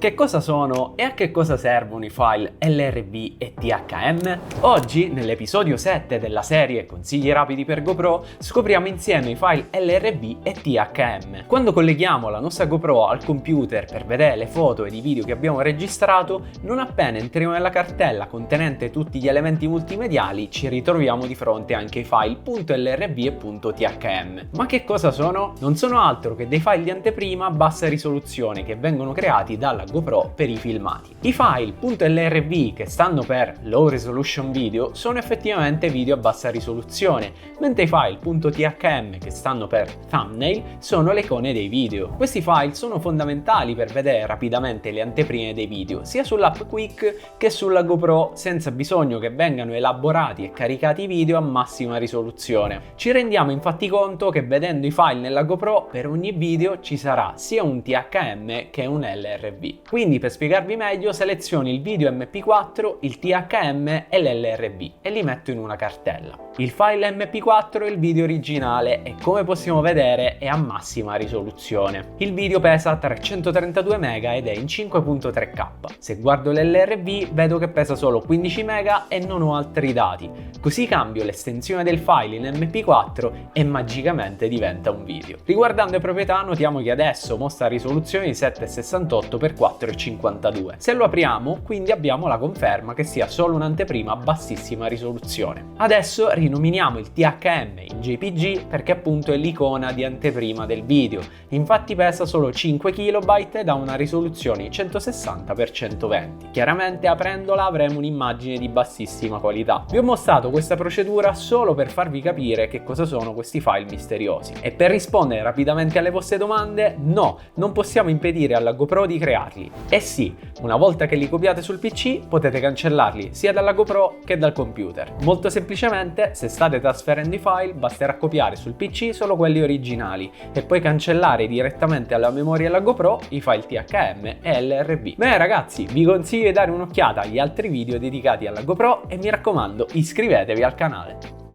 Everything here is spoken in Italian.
Che cosa sono e a che cosa servono i file LRB e THM? Oggi, nell'episodio 7 della serie Consigli rapidi per GoPro, scopriamo insieme i file LRB e THM. Quando colleghiamo la nostra GoPro al computer per vedere le foto ed i video che abbiamo registrato, non appena entriamo nella cartella contenente tutti gli elementi multimediali, ci ritroviamo di fronte anche ai file .lrb e .thm. Ma che cosa sono? Non sono altro che dei file di anteprima a bassa risoluzione che vengono creati dalla GoPro per i filmati. I file .lrb, che stanno per Low Resolution Video, sono effettivamente video a bassa risoluzione, mentre i file .thm, che stanno per Thumbnail, sono le icone dei video. Questi file sono fondamentali per vedere rapidamente le anteprime dei video, sia sull'app Quik che sulla GoPro, senza bisogno che vengano elaborati e caricati i video a massima risoluzione. Ci rendiamo infatti conto che vedendo i file nella GoPro, per ogni video ci sarà sia un THM che un LRB. Quindi, per spiegarvi meglio, seleziono il video MP4, il THM e l'LRB e li metto in una cartella. Il file MP4 è il video originale e, come possiamo vedere, è a massima risoluzione. Il video pesa 332 MB ed è in 5.3K. Se guardo l'LRB vedo che pesa solo 15 MB e non ho altri dati. Così cambio l'estensione del file in MP4 e magicamente diventa un video. Riguardando le proprietà, notiamo che adesso mostra risoluzione di 768x452. Se lo apriamo, quindi abbiamo la conferma che sia solo un'anteprima a bassissima risoluzione. Adesso rinominiamo il THM in JPG perché appunto è l'icona di anteprima del video. Infatti pesa solo 5 KB ed ha una risoluzione di 160x120. Chiaramente aprendola avremo un'immagine di bassissima qualità. Vi ho mostrato questa procedura solo per farvi capire che cosa sono questi file misteriosi. E per rispondere rapidamente alle vostre domande, no, non possiamo impedire alla GoPro di crearli. E sì, una volta che li copiate sul PC potete cancellarli sia dalla GoPro che dal computer. Molto semplicemente, se state trasferendo i file, basterà copiare sul PC solo quelli originali e poi cancellare direttamente alla memoria della GoPro i file THM e LRB. Bene ragazzi, vi consiglio di dare un'occhiata agli altri video dedicati alla GoPro e mi raccomando, iscrivetevi al canale.